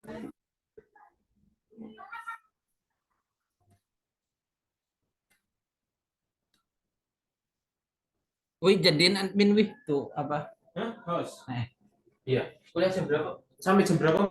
Wih, jadiin admin wih tuh apa? Hah? Host? Eh, Iya. Kuliah jam berapa? Sampai jam berapa?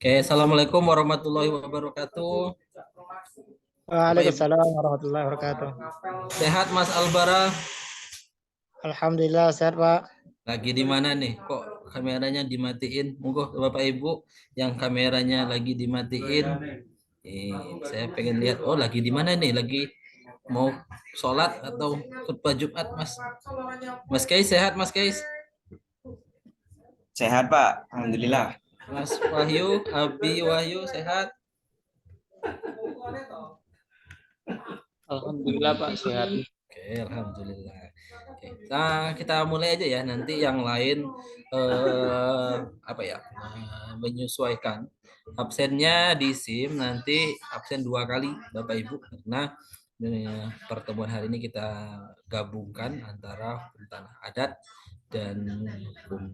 Oke, Assalamualaikum warahmatullahi wabarakatuh. Bapak Ibu, Waalaikumsalam warahmatullahi wabarakatuh. sehat Mas Albara? Alhamdulillah sehat Pak. Lagi di mana nih? Kok kameranya dimatiin? Monggo Bapak Ibu yang kameranya lagi dimatiin. Saya pengen lihat. Oh, lagi di mana nih? Lagi mau sholat atau khutbah Jumat, Mas? Mas Kais sehat, Mas Kais? Sehat Pak, Alhamdulillah. Mas Wahyu, Abi Wahyu sehat? Alhamdulillah Pak sehat. Oke, alhamdulillah. Oke, kita mulai aja ya. Nanti yang lain apa ya? Menyesuaikan absennya di SIM nanti absen 2 kali Bapak Ibu karena pertemuan hari ini kita gabungkan antara hukum tanah adat dan hukum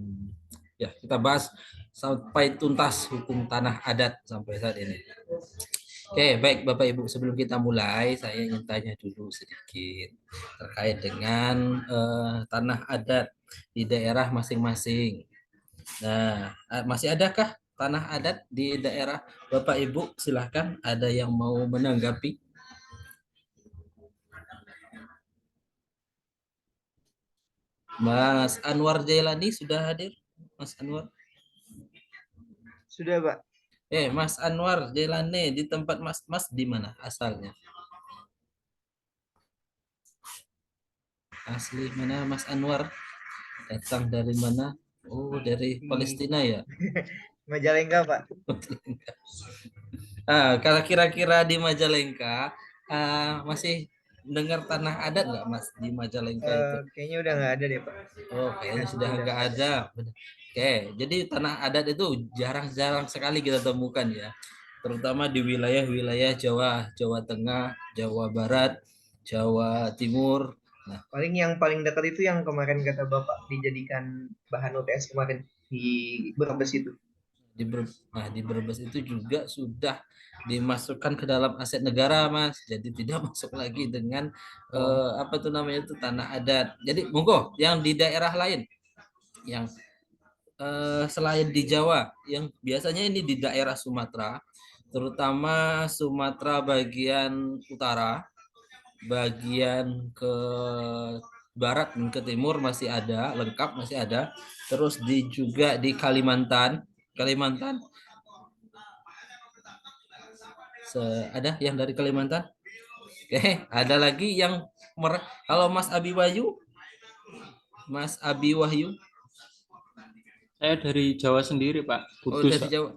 ya kita bahas sampai tuntas hukum tanah adat sampai saat ini. Oke, baik Bapak Ibu, sebelum kita mulai, saya ingin tanya dulu sedikit terkait dengan tanah adat di daerah masing-masing. Nah, masih adakah tanah adat di daerah Bapak Ibu? Silahkan, ada yang mau menanggapi? Mas Anwar Jailani sudah hadir? Mas Anwar? Sudah Pak. Mas Anwar Jailani di tempat Mas di mana asalnya? Asli mana Mas Anwar? Datang dari mana? Oh, dari Palestina ya? Majalengka Pak. Kalau kira-kira di Majalengka, masih dengar tanah adat nggak Mas di Majalengka itu? Kayaknya udah nggak ada deh Pak. Oh, kayaknya sudah nggak ada. Oke, jadi tanah adat itu jarang-jarang sekali kita temukan ya. Terutama di wilayah-wilayah Jawa, Jawa Tengah, Jawa Barat, Jawa Timur. Nah, Paling yang paling dekat itu yang kemarin kata Bapak dijadikan bahan UTS kemarin di Brebes itu. di Brebes itu juga sudah dimasukkan ke dalam aset negara, Mas. Jadi tidak masuk lagi dengan apa tuh namanya itu tanah adat. Jadi monggo yang di daerah lain yang selain di Jawa, yang biasanya ini di daerah Sumatera, terutama Sumatera bagian utara, bagian ke barat dan ke timur masih ada, lengkap masih ada. Terus juga di Kalimantan, ada yang dari Kalimantan. Oke, ada lagi yang kalau Mas Abi Wahyu, Saya dari Jawa sendiri Pak, oh Kudus dari Pak. Jawa,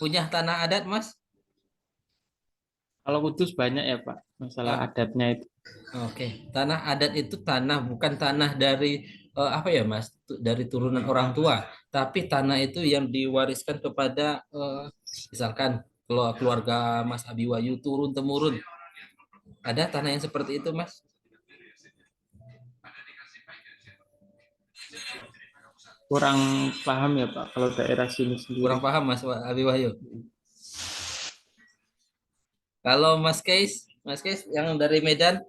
punya tanah adat Mas? Kalau Kudus banyak ya Pak, masalah adatnya itu. Oke, tanah adat itu tanah bukan tanah dari apa ya Mas, dari turunan orang tua, tapi tanah itu yang diwariskan kepada misalkan keluarga Mas Abi Wahyu turun temurun. Ada tanah yang seperti itu Mas? Kurang paham ya Pak, kalau daerah sini sendiri. Kurang paham Mas Abi Wahyu. Kalau Mas Keis yang dari Medan?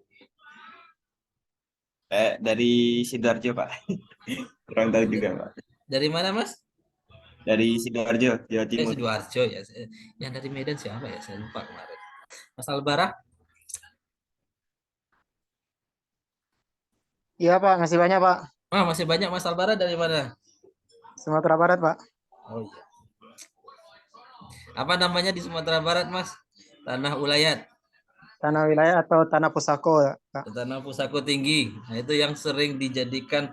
Dari Sidoarjo Pak. Kurang tahu juga Pak. Dari mana Mas? Dari Sidoarjo, Jawa Timur. Sidoarjo ya. Yang dari Medan siapa ya? Saya lupa kemarin. Mas Albara? Iya Pak, masih banyak Pak. Masih banyak. Mas Albara dari mana? Sumatera Barat Pak. Oh iya. Apa namanya di Sumatera Barat, Mas? Tanah ulayat. Tanah wilayah atau tanah pusako Pak. Tanah pusako tinggi. Nah, itu yang sering dijadikan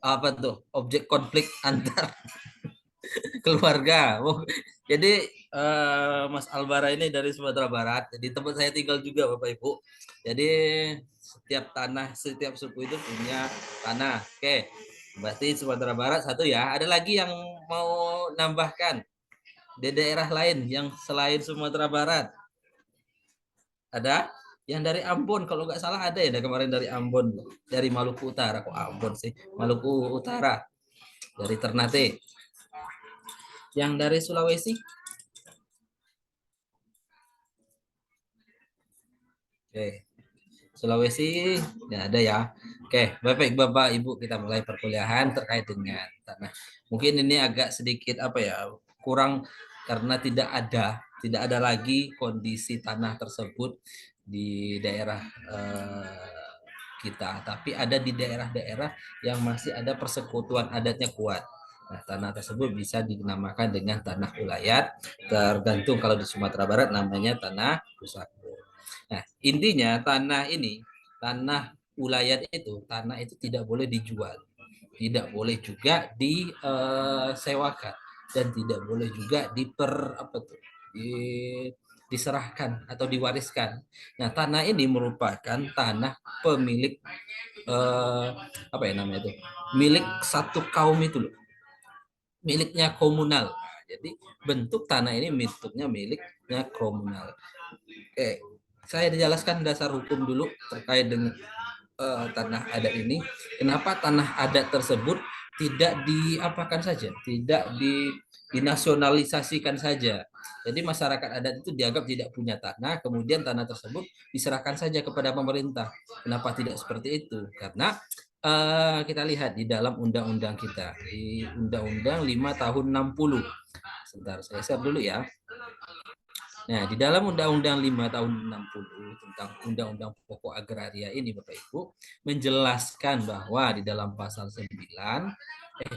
apa tuh? Objek konflik antar keluarga. Jadi Mas Albara ini dari Sumatera Barat. Jadi tempat saya tinggal juga Bapak Ibu. Jadi setiap suku itu punya tanah. Oke. Berarti Sumatera Barat satu ya. Ada lagi yang mau nambahkan di daerah lain yang selain Sumatera Barat? Ada? Yang dari Ambon kalau nggak salah ada ya kemarin dari Ambon, dari Maluku Utara. Kok Ambon sih? Maluku Utara, dari Ternate. Yang dari Sulawesi? Oke, Sulawesi ya ada ya. Oke, Bapak Ibu, kita mulai perkuliahan terkait dengan tanah. Mungkin ini agak sedikit apa ya, kurang karena tidak ada lagi kondisi tanah tersebut di daerah kita, tapi ada di daerah-daerah yang masih ada persekutuan adatnya kuat. Nah, tanah tersebut bisa dinamakan dengan tanah ulayat, tergantung kalau di Sumatera Barat namanya tanah pusako. Nah, intinya tanah ulayat itu, tanah itu tidak boleh dijual, tidak boleh juga disewakan, dan tidak boleh juga diserahkan atau diwariskan. Nah, tanah ini merupakan tanah pemilik apa ya namanya itu? Milik satu kaum itu loh. Miliknya komunal. Jadi bentuk tanah ini miliknya komunal. Oke, saya dijelaskan dasar hukum dulu terkait dengan tanah adat ini. Kenapa tanah adat tersebut tidak diapakan saja, tidak dinasionalisasikan saja. Jadi masyarakat adat itu dianggap tidak punya tanah, kemudian tanah tersebut diserahkan saja kepada pemerintah. Kenapa tidak seperti itu? Karena kita lihat di dalam undang-undang kita, di Undang-Undang 5 tahun 60. Sebentar, saya share dulu ya. Nah, di dalam Undang-Undang 5 tahun 60 tentang Undang-Undang Pokok Agraria ini, Bapak Ibu, menjelaskan bahwa di dalam pasal 9,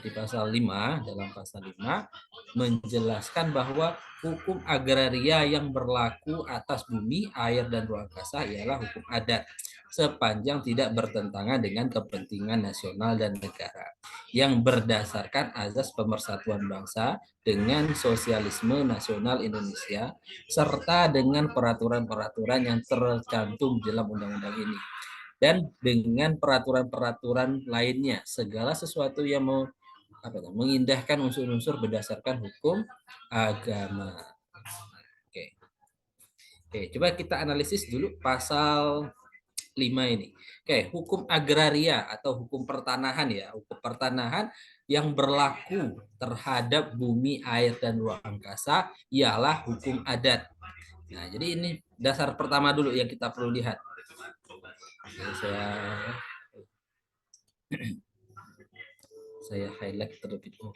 di pasal 5, dalam pasal 5, menjelaskan bahwa hukum agraria yang berlaku atas bumi, air, dan ruang angkasa ialah hukum adat, sepanjang tidak bertentangan dengan kepentingan nasional dan negara yang berdasarkan azas pemersatuan bangsa dengan sosialisme nasional Indonesia serta dengan peraturan-peraturan yang tercantum dalam undang-undang ini dan dengan peraturan-peraturan lainnya, segala sesuatu yang mengindahkan unsur-unsur berdasarkan hukum agama. Oke, coba kita analisis dulu pasal 5 ini. Oke, hukum agraria atau hukum pertanahan ya, hukum pertanahan yang berlaku terhadap bumi, air, dan ruang angkasa ialah hukum adat. Nah, jadi ini dasar pertama dulu yang kita perlu lihat. Jadi saya highlight terlebih dahulu.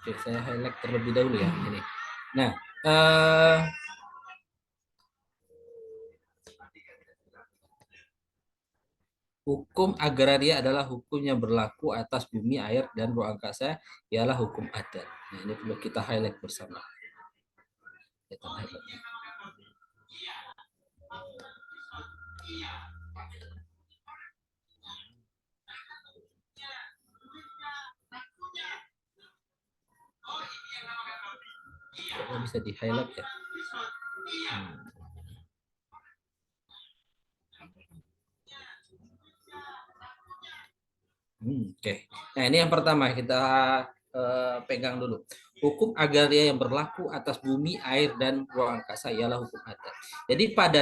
Oke, saya highlight terlebih dahulu ya ini. Nah, hukum agraria adalah hukum yang berlaku atas bumi, air, dan ruang angkasa ialah hukum adat. Nah, ini perlu kita highlight bersama. Kita highlight. Kok bisa di highlight ya? Oke. Nah, ini yang pertama kita pegang dulu. Hukum agraria yang berlaku atas bumi, air, dan ruang angkasa ialah hukum adat. Jadi pada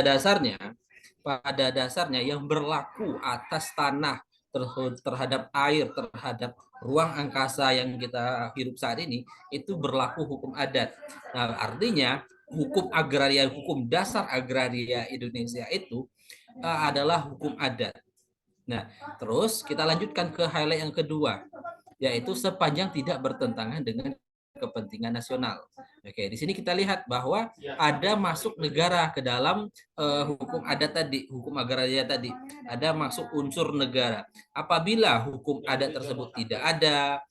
dasarnya yang berlaku atas tanah, terhadap air, terhadap ruang angkasa yang kita hidup saat ini, itu berlaku hukum adat. Nah, artinya hukum agraria, hukum dasar agraria Indonesia itu adalah hukum adat. Nah, terus kita lanjutkan ke highlight yang kedua, yaitu sepanjang tidak bertentangan dengan kepentingan nasional. Oke, di sini kita lihat bahwa ada masuk negara ke dalam hukum adat tadi, hukum agraria tadi. Ada masuk unsur negara. Apabila hukum adat tersebut tidak ada,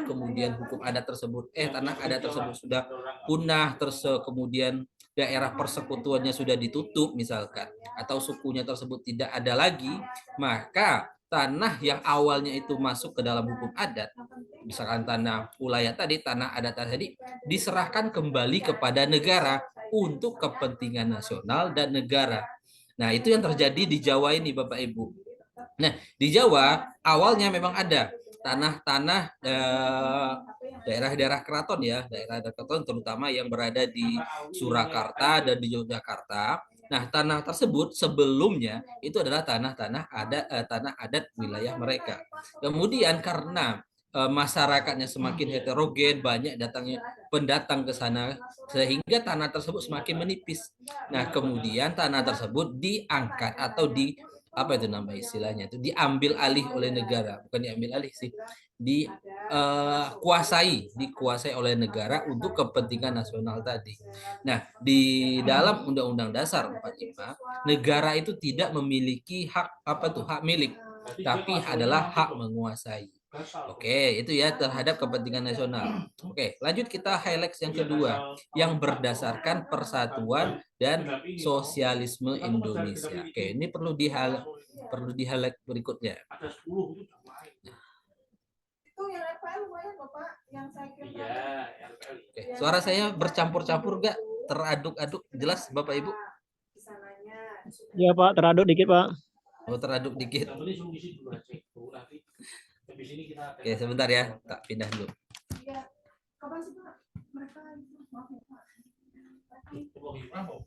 kemudian hukum adat tersebut, tanah adat tersebut sudah punah, kemudian daerah persekutuannya sudah ditutup misalkan, atau sukunya tersebut tidak ada lagi, maka tanah yang awalnya itu masuk ke dalam hukum adat, misalkan tanah ulayat tadi, tanah adat tadi, diserahkan kembali kepada negara untuk kepentingan nasional dan negara. Nah, itu yang terjadi di Jawa ini, Bapak Ibu. Nah, di Jawa awalnya memang ada tanah-tanah daerah-daerah keraton ya, daerah keraton terutama yang berada di Surakarta dan di Yogyakarta. Nah, tanah tersebut sebelumnya itu adalah tanah adat wilayah mereka. Kemudian karena masyarakatnya semakin heterogen, banyak datangnya pendatang ke sana sehingga tanah tersebut semakin menipis. Nah, kemudian tanah tersebut diangkat atau di apa itu nama istilahnya itu diambil alih oleh negara, bukan diambil alih sih, dikuasai oleh negara untuk kepentingan nasional tadi. Nah, di dalam Undang-Undang Dasar 45, negara itu tidak memiliki hak hak milik, tapi adalah hak menguasai. Oke, itu ya terhadap kepentingan nasional. Oke, lanjut kita highlight yang kedua, yang berdasarkan persatuan dan sosialisme Indonesia. Oke, ini perlu di highlight berikutnya. Ada 10 itu Itu yang RPL lumayan loh Pak, yang saya kirim. Iya, RPL. Oke, suara saya bercampur-campur gak? Teraduk-aduk jelas Bapak Ibu? Di sananya. Iya Pak, teraduk dikit Pak. Oh, teraduk dikit. Yang penting suruh isi dulu aja. Nanti habis ini kita Oke, sebentar ya, tak pindah dulu. Iya. Kapan sih Pak? Mereka itu maaf ya Pak. Coba gimana mau?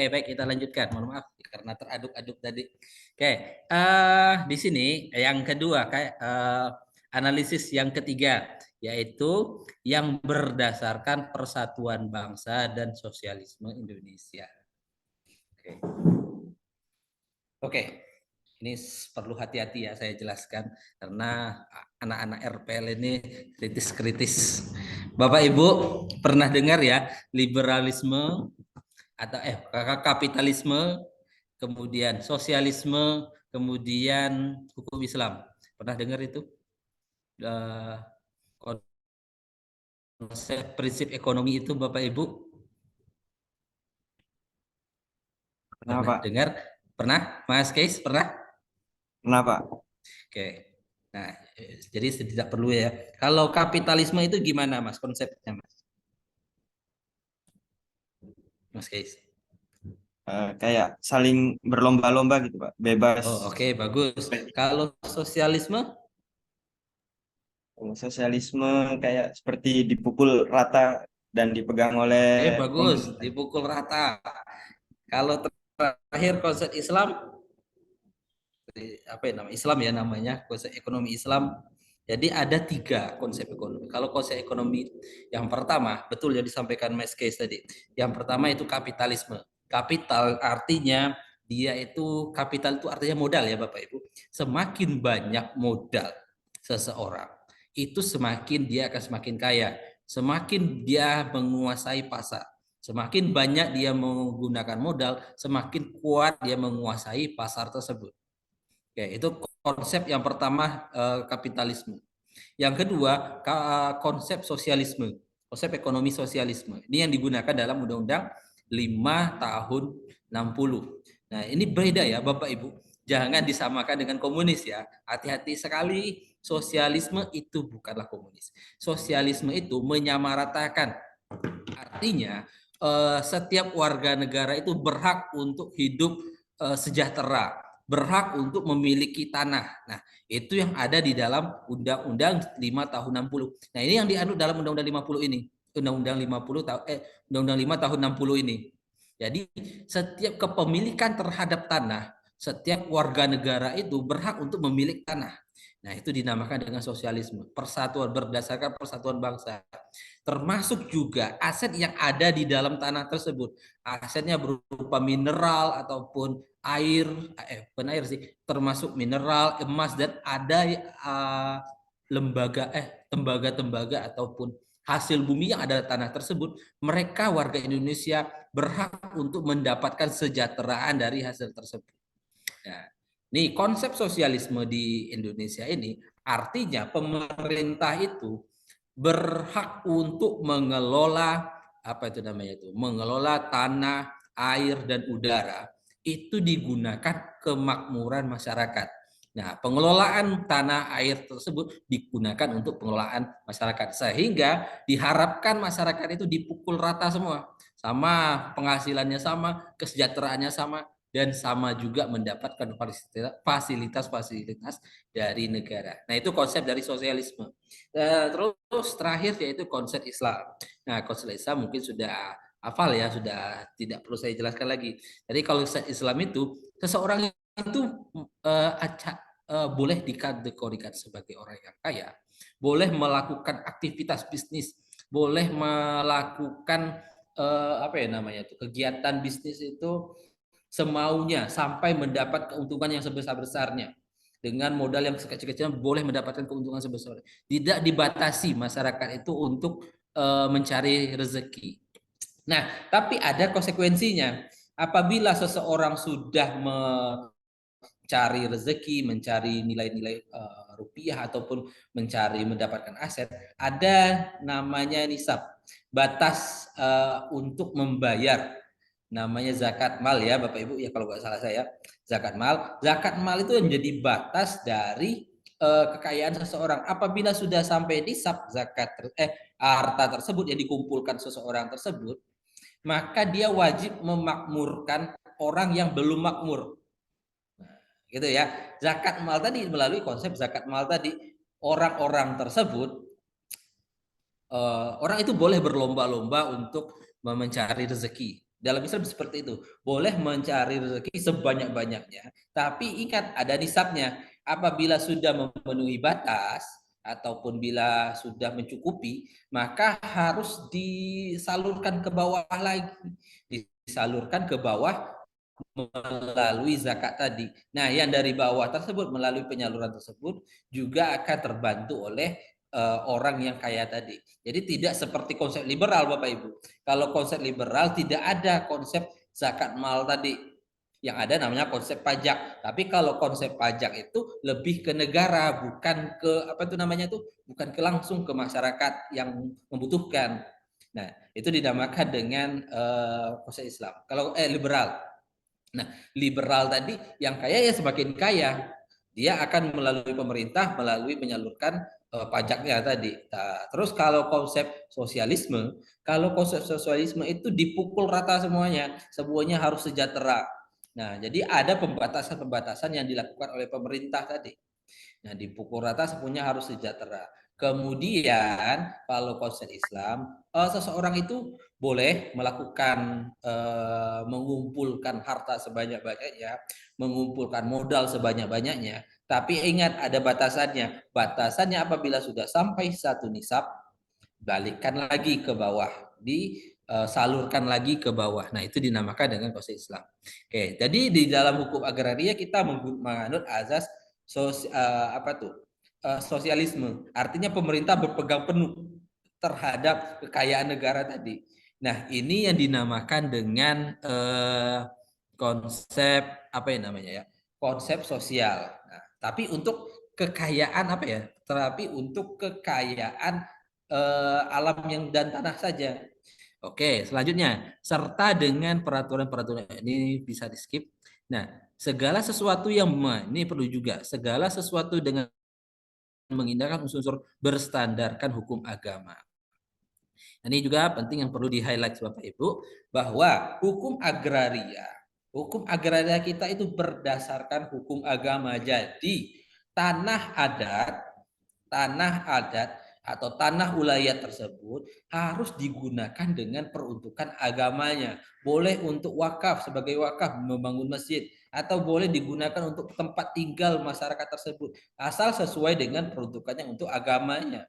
Oke, baik kita lanjutkan. Mohon maaf karena teraduk-aduk tadi. Oke, di sini yang kedua kayak analisis yang ketiga yaitu yang berdasarkan persatuan bangsa dan sosialisme Indonesia. Oke. Oke. Ini perlu hati-hati ya saya jelaskan karena anak-anak RPL ini kritis-kritis. Bapak Ibu pernah dengar ya liberalisme atau kapitalisme, kemudian sosialisme, kemudian hukum Islam. Pernah dengar itu? Konsep prinsip ekonomi itu Bapak Ibu? Kenapa? Dengar? Pernah? Mas Keis pernah? Kenapa? Oke. Nah, jadi tidak perlu ya. Kalau kapitalisme itu gimana Mas konsepnya Mas? Mas Keis. Kayak saling berlomba-lomba gitu Pak, bebas. Oh, oke, bagus. Kalau sosialisme? Sosialisme kayak seperti dipukul rata dan dipegang oleh Bagus, pemerintah. dipukul rata. Kalau terakhir konsep Islam, apa ya nama Islam ya namanya, konsep ekonomi Islam. Jadi ada 3 konsep ekonomi. Kalau konsep ekonomi yang pertama, betul yang disampaikan Mas Keis tadi. Yang pertama itu kapitalisme. Kapital artinya dia itu kapital itu artinya modal ya Bapak Ibu. Semakin banyak modal seseorang, itu semakin dia akan semakin kaya. Semakin dia menguasai pasar. Semakin banyak dia menggunakan modal, semakin kuat dia menguasai pasar tersebut. Oke, itu konsep yang pertama kapitalisme. Yang kedua konsep sosialisme, konsep ekonomi sosialisme. Ini yang digunakan dalam Undang-Undang 5 tahun 60. Nah, ini beda ya Bapak Ibu. Jangan disamakan dengan komunis ya. Hati-hati sekali, sosialisme itu bukanlah komunis. Sosialisme itu menyamaratakan. Artinya setiap warga negara itu berhak untuk hidup sejahtera, berhak untuk memiliki tanah. Nah, itu yang ada di dalam Undang-Undang 5 tahun 60. Nah, ini yang dianut dalam Undang-Undang 50 ini. Undang-Undang 5 tahun 60 ini. Jadi, setiap kepemilikan terhadap tanah, setiap warga negara itu berhak untuk memiliki tanah. Nah, itu dinamakan dengan sosialisme, persatuan berdasarkan persatuan bangsa. Termasuk juga aset yang ada di dalam tanah tersebut. Asetnya berupa mineral ataupun air, bukan air sih, termasuk mineral, emas, dan ada tembaga-tembaga ataupun hasil bumi yang ada di tanah tersebut, mereka warga Indonesia berhak untuk mendapatkan kesejahteraan dari hasil tersebut. Nah, nih konsep sosialisme di Indonesia ini artinya pemerintah itu berhak untuk mengelola apa itu namanya itu, mengelola tanah, air dan udara itu digunakan kemakmuran masyarakat. Nah, pengelolaan tanah air tersebut digunakan untuk pengelolaan masyarakat sehingga diharapkan masyarakat itu dipukul rata semua, sama penghasilannya sama, kesejahteraannya sama, dan sama juga mendapatkan fasilitas-fasilitas dari negara. Nah, itu konsep dari sosialisme. Terus terakhir yaitu konsep Islam. Nah, konsep Islam mungkin sudah hafal ya, sudah tidak perlu saya jelaskan lagi. Jadi kalau Islam itu seseorang itu boleh dikategorikan sebagai orang yang kaya, boleh melakukan aktivitas bisnis, boleh melakukan apa ya namanya itu kegiatan bisnis itu semaunya sampai mendapat keuntungan yang sebesar-besarnya. Dengan modal yang sekecil-kecilnya boleh mendapatkan keuntungan sebesar. Tidak dibatasi masyarakat itu untuk mencari rezeki. Nah, tapi ada konsekuensinya. Apabila seseorang sudah mencari rezeki, mencari nilai-nilai rupiah ataupun mencari mendapatkan aset, ada namanya nisab, batas untuk membayar, namanya zakat mal ya Bapak Ibu ya kalau nggak salah saya, zakat mal. Zakat mal itu menjadi batas dari kekayaan seseorang. Apabila sudah sampai nisab zakat harta tersebut yang dikumpulkan seseorang tersebut, maka dia wajib memakmurkan orang yang belum makmur. Nah, gitu ya. Zakat mal tadi melalui konsep zakat mal tadi, orang-orang tersebut orang itu boleh berlomba-lomba untuk mencari rezeki. Dalam Islam seperti itu. Boleh mencari rezeki sebanyak-banyaknya, tapi ingat ada nisabnya. Apabila sudah memenuhi batas ataupun bila sudah mencukupi, maka harus disalurkan ke bawah lagi. Disalurkan ke bawah melalui zakat tadi. Nah, yang dari bawah tersebut melalui penyaluran tersebut juga akan terbantu oleh orang yang kaya tadi. Jadi tidak seperti konsep liberal Bapak Ibu. Kalau konsep liberal tidak ada konsep zakat mal tadi. Yang ada namanya konsep pajak. Tapi kalau konsep pajak itu lebih ke negara, bukan ke apa itu namanya itu, bukan ke langsung ke masyarakat yang membutuhkan. Nah, itu dinamakan dengan konsep Islam. Kalau liberal. Nah, liberal tadi yang kaya ya semakin kaya. Dia akan melalui pemerintah, melalui menyalurkan pajaknya tadi. Nah, terus kalau konsep sosialisme itu dipukul rata semuanya, semuanya harus sejahtera. Nah, jadi ada pembatasan-pembatasan yang dilakukan oleh pemerintah tadi. Nah, dipukul rata semuanya harus sejahtera. Kemudian kalau konsep Islam, seseorang itu boleh melakukan mengumpulkan harta sebanyak-banyaknya, mengumpulkan modal sebanyak-banyaknya, tapi ingat ada batasannya. Batasannya apabila sudah sampai satu nisab, balikkan lagi ke bawah, disalurkan lagi ke bawah. Nah, itu dinamakan dengan konsep Islam. Oke, jadi di dalam hukum agraria kita menganut azas sosialisme. Artinya pemerintah berpegang penuh terhadap kekayaan negara tadi. Nah, ini yang dinamakan dengan konsep apa ya namanya ya? Konsep sosial. Nah, tapi untuk kekayaan apa ya? Tapi untuk kekayaan alam yang dan tanah saja. Oke, selanjutnya serta dengan peraturan-peraturan ini bisa di skip. Nah, segala sesuatu yang ini perlu juga segala sesuatu dengan mengindahkan unsur-unsur berstandarkan hukum agama. Ini juga penting yang perlu di-highlight Bapak Ibu bahwa hukum agraria kita itu berdasarkan hukum agama. Jadi tanah adat atau tanah wilayah tersebut harus digunakan dengan peruntukan agamanya. Boleh untuk wakaf sebagai wakaf membangun masjid atau boleh digunakan untuk tempat tinggal masyarakat tersebut asal sesuai dengan peruntukannya untuk agamanya.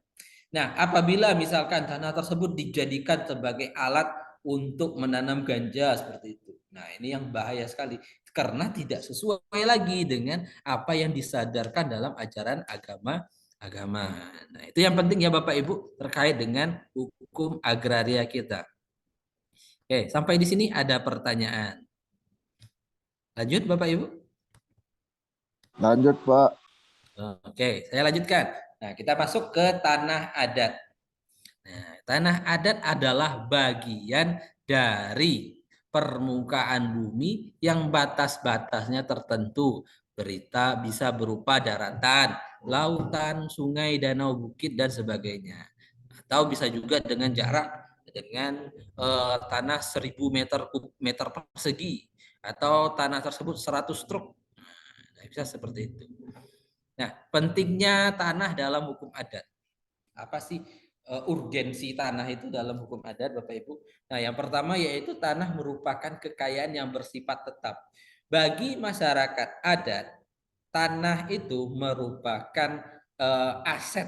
Nah, apabila misalkan tanah tersebut dijadikan sebagai alat untuk menanam ganja seperti itu. Nah, ini yang bahaya sekali karena tidak sesuai lagi dengan apa yang disadarkan dalam ajaran agama. Nah, itu yang penting ya Bapak Ibu terkait dengan hukum agraria kita. Oke, sampai di sini ada pertanyaan. Lanjut Bapak Ibu? Lanjut, Pak. Oke, saya lanjutkan. Nah, kita masuk ke tanah adat. Nah, tanah adat adalah bagian dari permukaan bumi yang batas-batasnya tertentu Berita bisa berupa daratan, lautan, sungai, danau, bukit, dan sebagainya. Atau bisa juga dengan jarak, dengan tanah 1000 meter persegi, atau tanah tersebut 100 truk. Nah, bisa seperti itu. Nah, pentingnya tanah dalam hukum adat. Apa sih urgensi tanah itu dalam hukum adat, Bapak Ibu? Nah, yang pertama yaitu tanah merupakan kekayaan yang bersifat tetap. Bagi masyarakat adat, tanah itu merupakan aset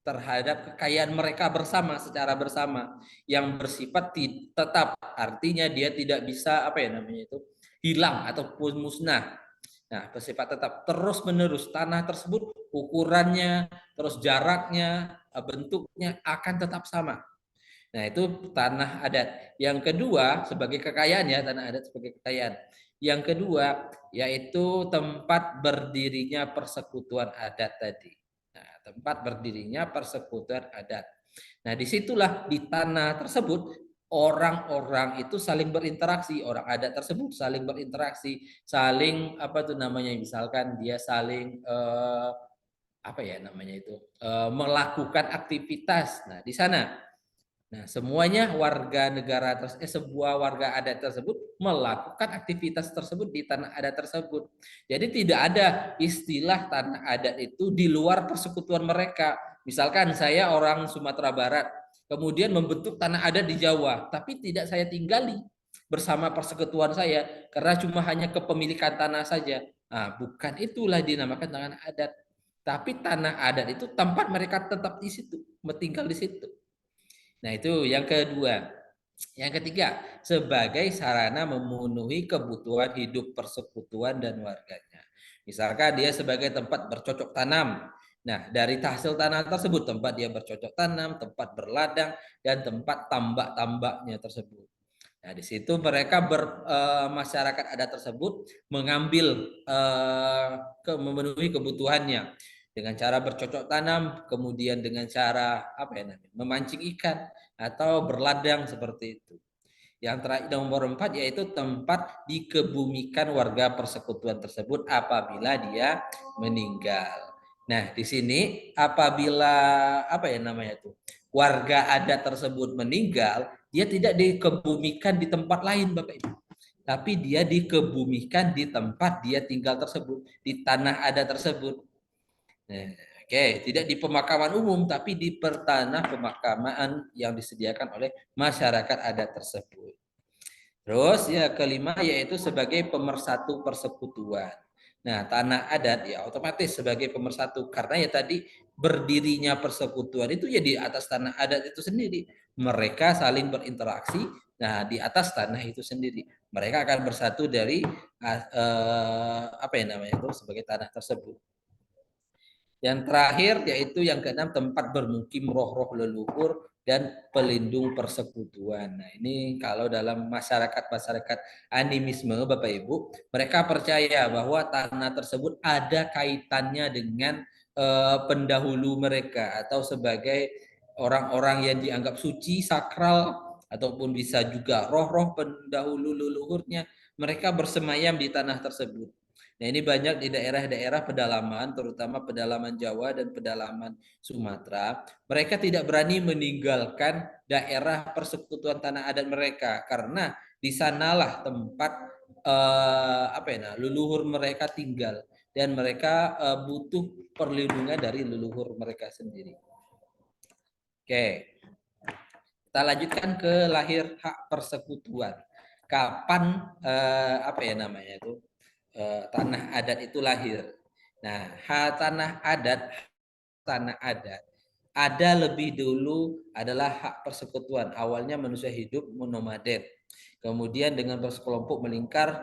terhadap kekayaan mereka bersama, secara bersama, yang bersifat tetap. Artinya dia tidak bisa apa ya namanya itu hilang ataupun musnah. Nah, bersifat tetap terus menerus tanah tersebut ukurannya, terus jaraknya, bentuknya akan tetap sama. Nah, itu tanah adat. Yang kedua, sebagai kekayaan ya, tanah adat sebagai kekayaan. Yang kedua, yaitu tempat berdirinya persekutuan adat tadi. Nah, tempat berdirinya persekutuan adat. Nah, disitulah di tanah tersebut orang-orang itu saling berinteraksi, orang adat tersebut saling berinteraksi, saling apa tuh namanya, misalkan dia saling apa ya namanya itu melakukan aktivitas. Nah, di sana. Nah, semuanya warga negara sebuah warga adat tersebut melakukan aktivitas tersebut di tanah adat tersebut. Jadi tidak ada istilah tanah adat itu di luar persekutuan mereka. Misalkan saya orang Sumatera Barat, kemudian membentuk tanah adat di Jawa, tapi tidak saya tinggali bersama persekutuan saya karena cuma hanya kepemilikan tanah saja. Nah, bukan itulah dinamakan tanah adat. Tapi tanah adat itu tempat mereka tetap di situ, tinggal di situ. Nah, itu yang kedua. Yang ketiga, sebagai sarana memenuhi kebutuhan hidup persekutuan dan warganya. Misalkan dia sebagai tempat bercocok tanam. Nah, dari hasil tanah tersebut tempat dia bercocok tanam, tempat berladang, dan tempat tambak-tambaknya tersebut. Nah, di situ mereka masyarakat adat tersebut mengambil memenuhi kebutuhannya dengan cara bercocok tanam, kemudian dengan cara apa ya namanya, memancing ikan atau berladang seperti itu. Yang terakhir nomor 4 yaitu tempat dikebumikan warga persekutuan tersebut apabila dia meninggal. Nah, di sini apabila apa ya namanya itu warga adat tersebut meninggal, dia tidak dikebumikan di tempat lain, Bapak Ibu. Tapi dia dikebumikan di tempat dia tinggal tersebut, di tanah adat tersebut. Nah, oke, tidak di pemakaman umum, tapi di tanah pemakaman yang disediakan oleh masyarakat adat tersebut. Terus ya kelima yaitu sebagai pemersatu persekutuan. Nah, tanah adat ya otomatis sebagai pemersatu karena ya tadi berdirinya persekutuan itu ya di atas tanah adat itu sendiri. Mereka saling berinteraksi. Nah, di atas tanah itu sendiri mereka akan bersatu dari apa ya namanya itu sebagai tanah tersebut. Yang terakhir yaitu yang keenam tempat bermukim roh-roh leluhur dan pelindung persekutuan. Nah, ini kalau dalam masyarakat animisme Bapak Ibu, mereka percaya bahwa tanah tersebut ada kaitannya dengan pendahulu mereka atau sebagai orang-orang yang dianggap suci, sakral ataupun bisa juga roh-roh pendahulu leluhurnya, mereka bersemayam di tanah tersebut. Nah, ini banyak di daerah-daerah pedalaman, terutama pedalaman Jawa dan pedalaman Sumatera. Mereka tidak berani meninggalkan daerah persekutuan tanah adat mereka karena di sanalah tempat apa ya, leluhur mereka tinggal dan mereka butuh perlindungan dari leluhur mereka sendiri. Oke, kita lanjutkan ke lahir hak persekutuan. Kapan apa ya namanya itu? Tanah adat itu lahir. Nah, tanah adat ada lebih dulu adalah hak persekutuan. Awalnya manusia hidup nomaden. Kemudian dengan bersekelompok melingkar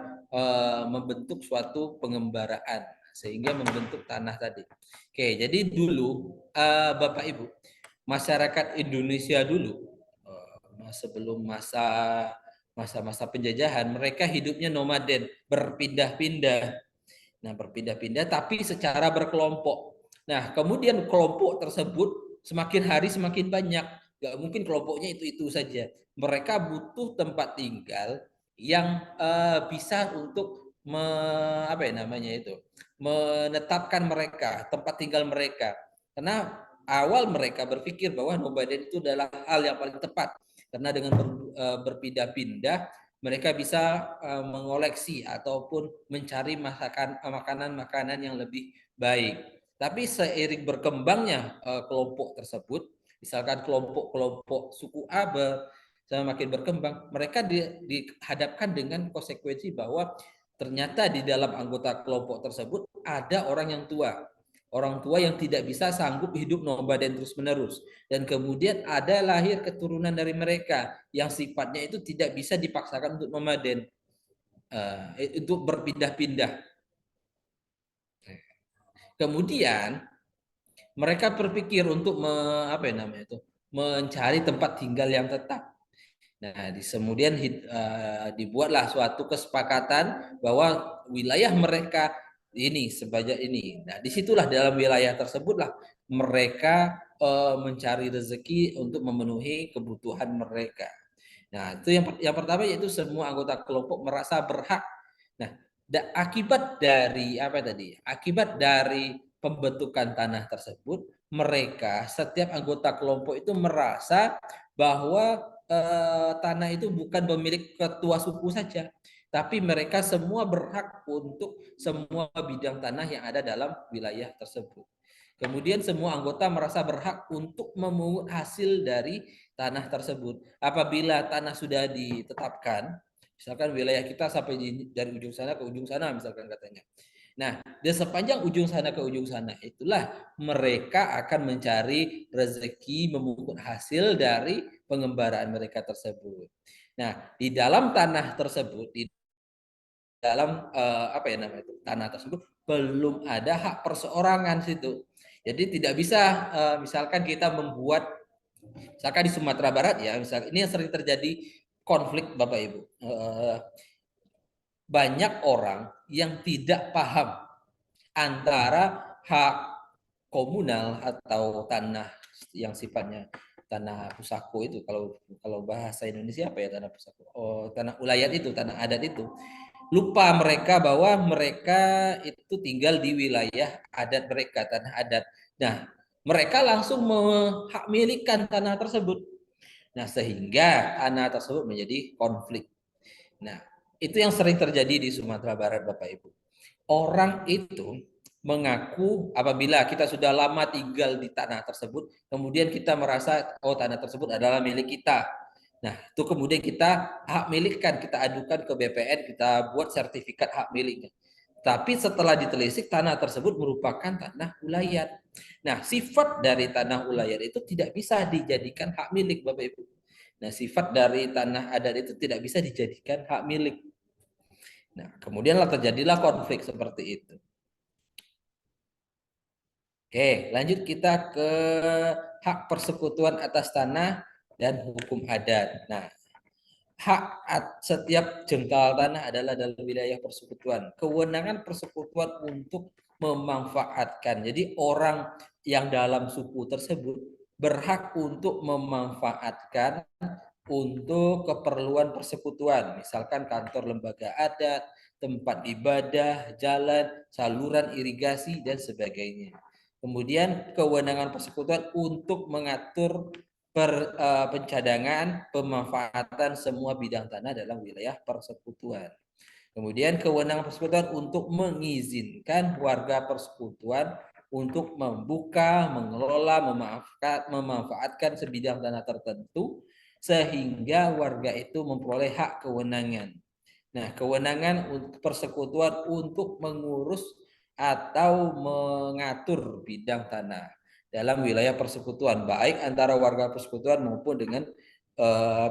membentuk suatu pengembaraan sehingga membentuk tanah tadi. Oke, jadi dulu Bapak Ibu, masyarakat Indonesia dulu sebelum masa-masa penjajahan, mereka hidupnya nomaden, berpindah-pindah. Nah, berpindah-pindah tapi secara berkelompok. Nah, kemudian kelompok tersebut semakin hari semakin banyak. Gak mungkin kelompoknya itu-itu saja. Mereka butuh tempat tinggal yang bisa untuk apa ya namanya itu menetapkan mereka, tempat tinggal mereka. Karena awal mereka berpikir bahwa nomaden itu adalah hal yang paling tepat. Karena dengan berpindah-pindah, mereka bisa mengoleksi ataupun mencari makanan-makanan yang lebih baik. Tapi seiring berkembangnya kelompok tersebut, misalkan kelompok-kelompok suku A semakin berkembang, mereka dihadapkan dengan konsekuensi bahwa ternyata di dalam anggota kelompok tersebut ada orang yang tua. Orang tua yang tidak bisa sanggup hidup nomaden terus-menerus. Dan kemudian ada lahir keturunan dari mereka yang sifatnya itu tidak bisa dipaksakan untuk nomaden. Untuk berpindah-pindah. Kemudian mereka berpikir untuk mencari tempat tinggal yang tetap. Nah, kemudian dibuatlah suatu kesepakatan bahwa wilayah mereka ini sebanyak ini. Nah, disitulah dalam wilayah tersebutlah mereka mencari rezeki untuk memenuhi kebutuhan mereka. Nah, itu yang pertama yaitu semua anggota kelompok merasa berhak. Nah, akibat dari apa tadi? Akibat dari pembentukan tanah tersebut, mereka setiap anggota kelompok itu merasa bahwa tanah itu bukan pemilik ketua suku saja, tapi mereka semua berhak untuk semua bidang tanah yang ada dalam wilayah tersebut. Kemudian semua anggota merasa berhak untuk memungut hasil dari tanah tersebut. Apabila tanah sudah ditetapkan, misalkan wilayah kita sampai dari ujung sana ke ujung sana misalkan katanya. Nah, dari sepanjang ujung sana ke ujung sana itulah mereka akan mencari rezeki, memungut hasil dari pengembaraan mereka tersebut. Nah, di dalam tanah tersebut, di dalam tanah tersebut belum ada hak perseorangan situ. Jadi tidak bisa misalkan kita membuat, misalkan di Sumatera Barat ya, misalkan ini yang sering terjadi konflik Bapak Ibu. Banyak orang yang tidak paham antara hak komunal atau tanah yang sifatnya tanah pusako itu, kalau bahasa Indonesia apa ya tanah pusako? Oh, tanah ulayat itu, tanah adat itu. Lupa mereka bahwa mereka itu tinggal di wilayah adat mereka, tanah adat. Nah, mereka langsung menghak milikkan tanah tersebut. Nah, sehingga tanah tersebut menjadi konflik. Nah, itu yang sering terjadi di Sumatera Barat, Bapak Ibu. Orang itu mengaku apabila kita sudah lama tinggal di tanah tersebut, kemudian kita merasa tanah tersebut adalah milik kita. Nah, itu kemudian kita hak milikkan, kita adukan ke BPN, kita buat sertifikat hak miliknya. Tapi setelah ditelisik, tanah tersebut merupakan tanah ulayat. Nah, sifat dari tanah ulayat itu tidak bisa dijadikan hak milik, Bapak Ibu. Nah, sifat dari tanah adat itu tidak bisa dijadikan hak milik. Nah, kemudianlah terjadilah konflik seperti itu. Oke, lanjut kita ke hak persekutuan atas tanah dan hukum adat. Nah, hak setiap jengkal tanah adalah dalam wilayah persekutuan. Kewenangan persekutuan untuk memanfaatkan. Jadi orang yang dalam suku tersebut berhak untuk memanfaatkan untuk keperluan persekutuan. Misalkan kantor lembaga adat, tempat ibadah, jalan, saluran irigasi, dan sebagainya. Kemudian kewenangan persekutuan untuk mengatur pencadangan, pemanfaatan semua bidang tanah dalam wilayah persekutuan. Kemudian kewenangan persekutuan untuk mengizinkan warga persekutuan untuk membuka, mengelola, memanfaatkan sebidang tanah tertentu sehingga warga itu memperoleh hak kewenangan. Nah, kewenangan untuk persekutuan untuk mengurus atau mengatur bidang tanah dalam wilayah persekutuan, baik antara warga persekutuan maupun dengan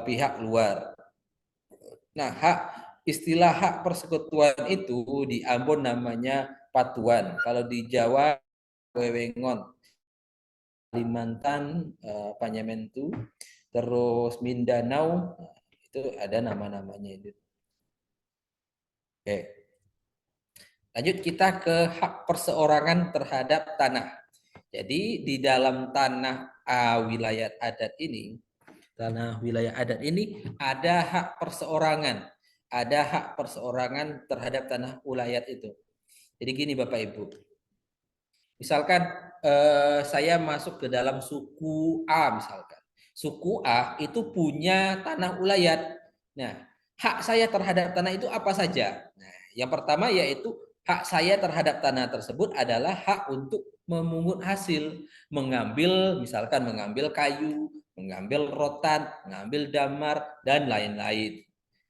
pihak luar. Nah, istilah hak persekutuan itu di Ambon namanya patuan. Kalau di Jawa wewengon, Kalimantan Panyamentu, terus Mindanao itu ada nama-namanya itu. Oke. Lanjut kita ke hak perseorangan terhadap tanah. Jadi di dalam tanah wilayah adat ini, ada hak perseorangan. Ada hak perseorangan terhadap tanah ulayat itu. Jadi gini Bapak Ibu, misalkan saya masuk ke dalam suku A misalkan. Suku A itu punya tanah ulayat. Nah, hak saya terhadap tanah itu apa saja? Nah, yang pertama yaitu hak saya terhadap tanah tersebut adalah hak untuk memungut hasil, mengambil misalkan mengambil kayu, mengambil rotan, mengambil damar dan lain-lain.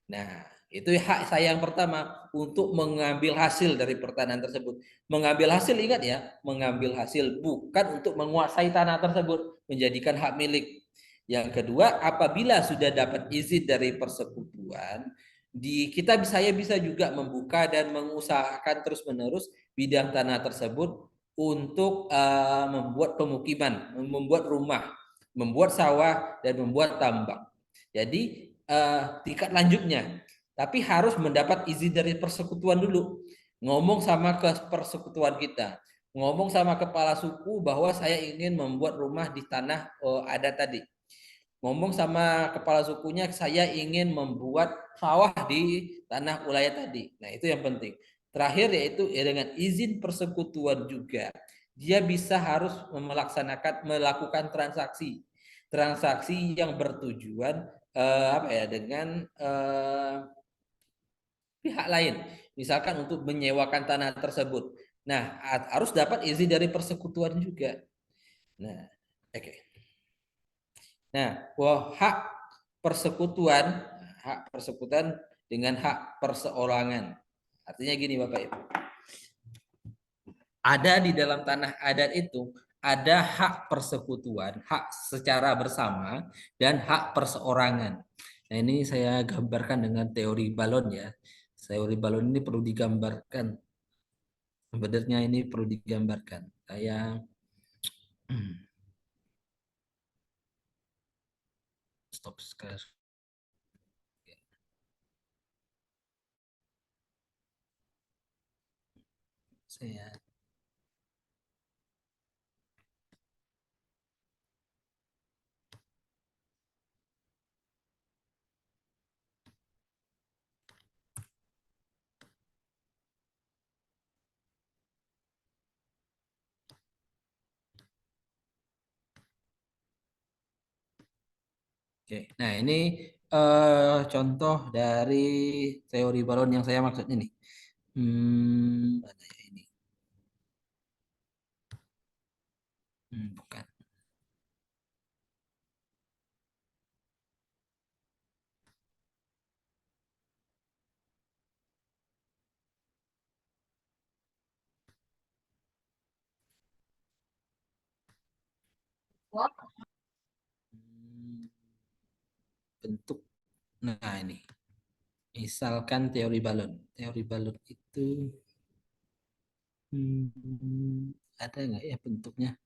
Nah, itu hak saya yang pertama untuk mengambil hasil dari pertanian tersebut. Mengambil hasil, ingat ya, mengambil hasil bukan untuk menguasai tanah tersebut, menjadikan hak milik. Yang kedua, apabila sudah dapat izin dari persekutuan, saya bisa juga membuka dan mengusahakan terus-menerus bidang tanah tersebut untuk membuat pemukiman, membuat rumah, membuat sawah dan membuat tambang. Jadi tingkat lanjutnya, tapi harus mendapat izin dari persekutuan dulu. Ngomong sama ke persekutuan kita, ngomong sama kepala suku bahwa saya ingin membuat rumah di tanah adat tadi. Ngomong sama kepala sukunya saya ingin membuat sawah di tanah ulayat tadi. Nah, itu yang penting. Terakhir yaitu dengan izin persekutuan juga. Dia bisa harus melakukan transaksi. Transaksi yang bertujuan dengan pihak lain, misalkan untuk menyewakan tanah tersebut. Nah, harus dapat izin dari persekutuan juga. Nah, oke. Okay. Nah, hak persekutuan dengan hak perseorangan. Artinya gini Bapak Ibu. Ada di dalam tanah adat itu ada hak persekutuan, hak secara bersama dan hak perseorangan. Nah, ini saya gambarkan dengan teori balon ya. Teori balon ini perlu digambarkan. Sebenarnya ini perlu digambarkan. Saya stop sekarang. Saya Oke, nah ini contoh dari teori balon yang saya maksud ini. Mana ya ini? Bukan. Bentuk. Nah ini. Misalkan teori balon. Teori balon itu ada nggak ya bentuknya?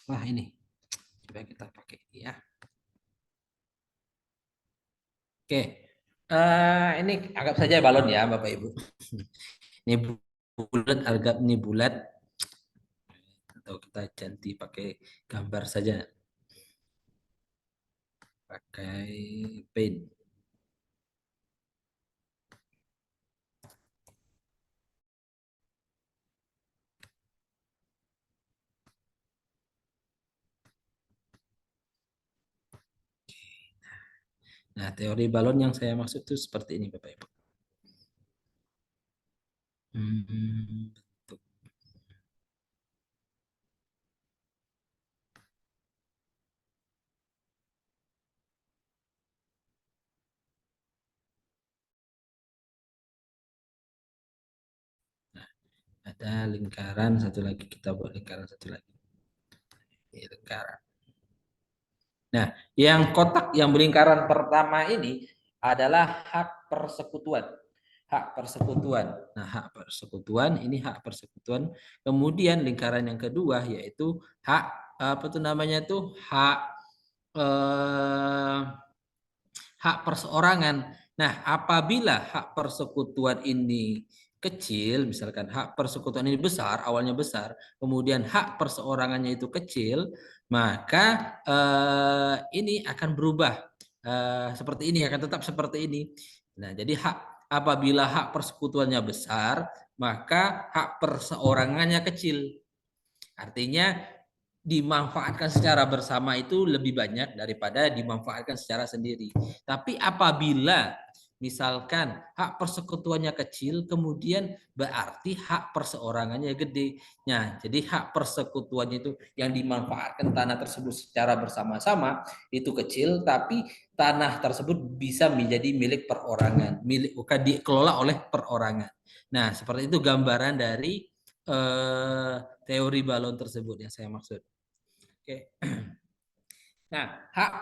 Wah ini. Coba kita pakai ya. Oke. Ini anggap saja balon ya Bapak Ibu. Ini bulat, anggap ini bulat. Atau kita ganti pakai gambar saja. Pakai pen. Nah, teori balon yang saya maksud itu seperti ini, Bapak Ibu. Bentuk. Nah, ada lingkaran satu lagi, kita buat lingkaran satu lagi. Ini lingkaran. Nah, yang kotak yang berlingkaran pertama ini adalah hak persekutuan. hak persekutuan. Nah, hak persekutuan ini hak persekutuan. Kemudian lingkaran yang kedua yaitu hak apa tuh namanya tuh hak eh, hak perseorangan. Nah, apabila hak persekutuan ini kecil, misalkan hak persekutuan ini besar, awalnya besar, kemudian hak perseorangannya itu kecil, maka ini akan berubah seperti ini, akan tetap seperti ini. Nah, jadi apabila hak persekutuannya besar, maka hak perseorangannya kecil. Artinya dimanfaatkan secara bersama itu lebih banyak daripada dimanfaatkan secara sendiri. Tapi apabila misalkan hak persekutuannya kecil, kemudian berarti hak perseorangannya gede. Nah, jadi hak persekutuannya itu yang dimanfaatkan tanah tersebut secara bersama-sama itu kecil, tapi tanah tersebut bisa menjadi milik perorangan, bukan dikelola oleh perorangan. Nah, seperti itu gambaran dari teori balon tersebut yang saya maksud. Oke. Nah, hak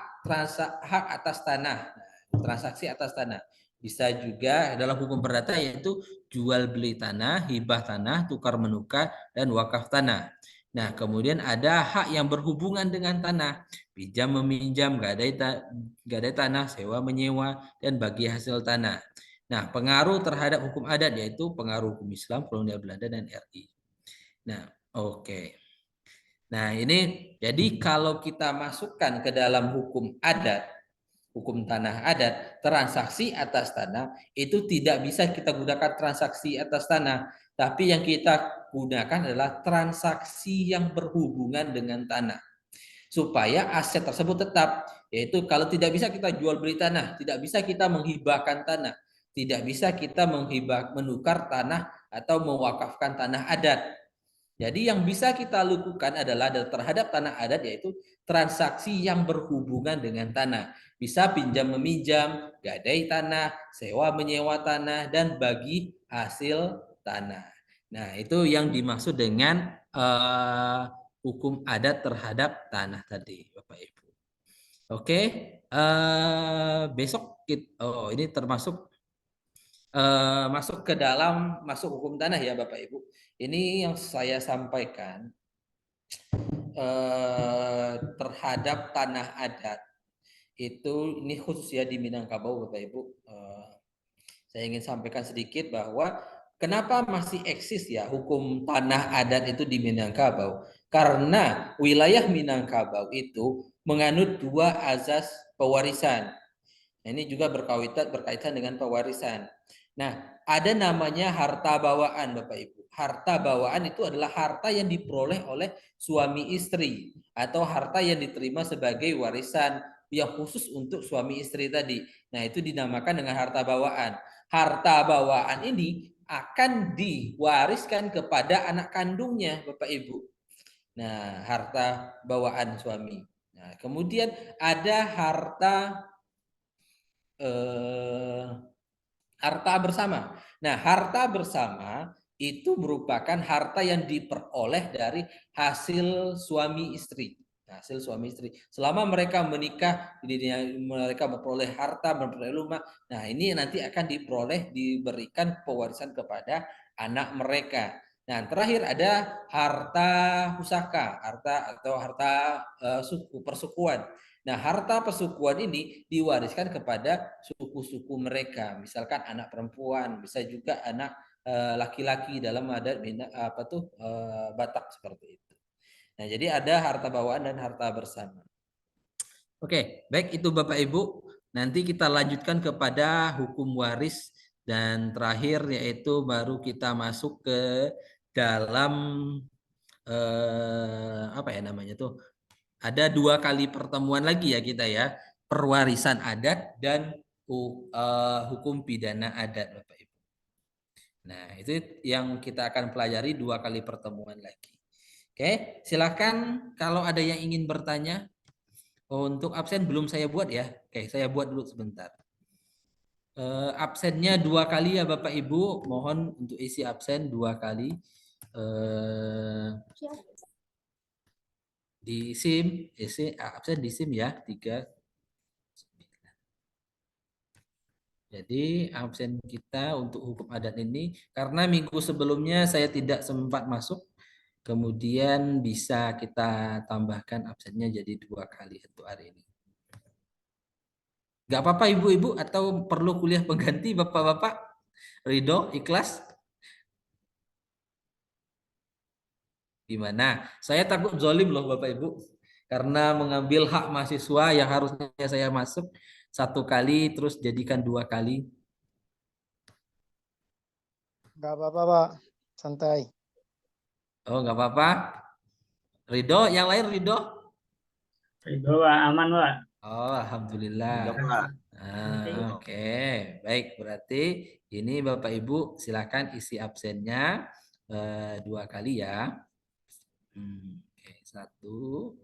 atas tanah, transaksi atas tanah. Bisa juga dalam hukum perdata yaitu jual beli tanah, hibah tanah, tukar menukar, dan wakaf tanah. Nah, kemudian ada hak yang berhubungan dengan tanah, pinjam meminjam, gadai tanah, sewa menyewa, dan bagi hasil tanah. Nah, pengaruh terhadap hukum adat yaitu pengaruh hukum Islam, kolonial Belanda, dan RI. Nah, oke. Nah, ini jadi kalau kita masukkan ke dalam hukum adat, hukum tanah adat, transaksi atas tanah itu tidak bisa kita gunakan transaksi atas tanah, tapi yang kita gunakan adalah transaksi yang berhubungan dengan tanah. Supaya aset tersebut tetap, yaitu kalau tidak bisa kita jual beli tanah, tidak bisa kita menghibahkan tanah, tidak bisa kita menukar tanah atau mewakafkan tanah adat. Jadi yang bisa kita lakukan adalah terhadap tanah adat yaitu transaksi yang berhubungan dengan tanah. Bisa pinjam meminjam, gadai tanah, sewa menyewa tanah, dan bagi hasil tanah. Nah, itu yang dimaksud dengan hukum adat terhadap tanah tadi, Bapak Ibu. Oke, besok ini termasuk masuk ke dalam masuk hukum tanah ya Bapak Ibu. Ini yang saya sampaikan terhadap tanah adat itu ini khusus ya di Minangkabau Bapak Ibu. Saya ingin sampaikan sedikit bahwa kenapa masih eksis ya hukum tanah adat itu di Minangkabau? Karena wilayah Minangkabau itu menganut dua azas pewarisan. Nah, ini juga berkaitan dengan pewarisan. Nah, ada namanya harta bawaan Bapak Ibu. Harta bawaan itu adalah harta yang diperoleh oleh suami istri atau harta yang diterima sebagai warisan yang khusus untuk suami istri tadi. Nah, itu dinamakan dengan harta bawaan. Harta bawaan ini akan diwariskan kepada anak kandungnya Bapak Ibu. Nah, harta bawaan suami. Nah, kemudian ada harta bersama. Nah, harta bersama itu merupakan harta yang diperoleh dari hasil suami istri. Hasil suami istri. Selama mereka menikah, mereka memperoleh harta, memperoleh rumah. Nah, ini nanti akan diberikan pewarisan kepada anak mereka. Nah, terakhir ada harta pusaka, harta suku persukuan. Nah, harta persukuan ini diwariskan kepada suku-suku mereka. Misalkan anak perempuan, bisa juga anak laki-laki dalam adat Batak seperti itu. Nah, jadi ada harta bawaan dan harta bersama. Oke, baik itu Bapak Ibu. Nanti kita lanjutkan kepada hukum waris dan terakhir yaitu baru kita masuk ke dalam apa ya namanya tuh? Ada 2 kali pertemuan lagi ya kita ya, perwarisan adat dan hukum pidana adat Bapak Ibu. Nah, itu yang kita akan pelajari 2 kali pertemuan lagi. Oke, silakan kalau ada yang ingin bertanya. Untuk absen belum saya buat ya. Oke, saya buat dulu sebentar. Absennya 2 kali ya Bapak Ibu. Mohon untuk isi absen 2 kali. Di SIM, absen di SIM ya 3. Jadi absen kita untuk hukum adat ini karena minggu sebelumnya saya tidak sempat masuk, kemudian bisa kita tambahkan absennya jadi 2 kali untuk hari ini. Gak apa-apa ibu-ibu atau perlu kuliah pengganti bapak-bapak? Ridho, ikhlas? Gimana? Saya takut zolim loh Bapak Ibu. Karena mengambil hak mahasiswa yang harusnya saya masuk 1 kali terus jadikan 2 kali. Nggak apa-apa, Pak. Santai. Oh nggak apa-apa. Ridho, yang lain Ridho? Ridho, Pak. Aman, Pak. Oh alhamdulillah. Iya, Pak. Oke, baik berarti ini Bapak Ibu silakan isi absennya 2 kali ya. Oke, satu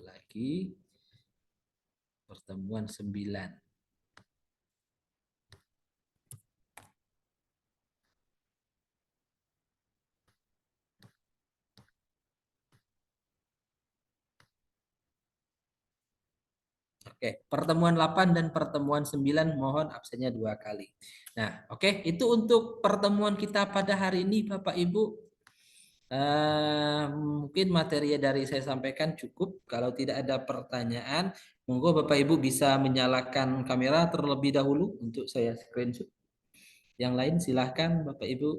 lagi pertemuan 9. Oke, pertemuan 8 dan pertemuan 9 mohon absennya 2 kali. Nah, oke, itu untuk pertemuan kita pada hari ini Bapak Ibu. Mungkin materi dari saya sampaikan cukup. Kalau tidak ada pertanyaan, monggo Bapak Ibu bisa menyalakan kamera terlebih dahulu untuk saya screenshot. Yang lain silahkan Bapak Ibu.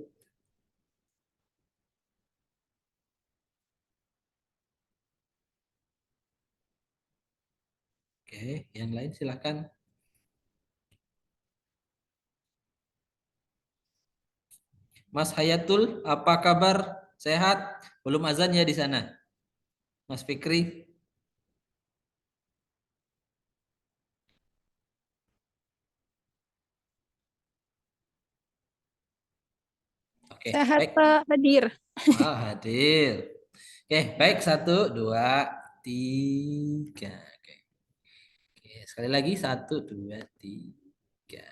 Oke, yang lain silahkan. Mas Hayatul, apa kabar? Sehat? Belum azan ya di sana? Mas Fikri? Oke, Sehat baik. Pak, hadir. Hadir. Oke, baik. 1, 2, 3. Oke, sekali lagi 1, 2, 3.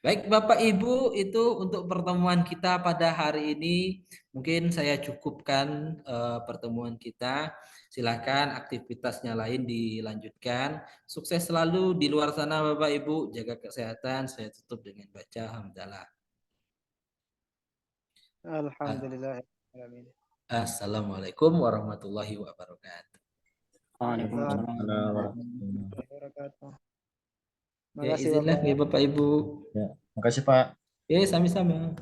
Baik, Bapak Ibu, itu untuk pertemuan kita pada hari ini. Mungkin saya cukupkan pertemuan kita. Silakan aktivitasnya lain dilanjutkan. Sukses selalu di luar sana, Bapak Ibu. Jaga kesehatan. Saya tutup dengan baca hamdalah. Alhamdulillah. Assalamualaikum warahmatullahi wabarakatuh. Waalaikumsalam. Wabarakatuh. Ya, Makasih izinlah Bapak. ya Bapak Ibu. Makasih, Pak. Oke, sami-sama.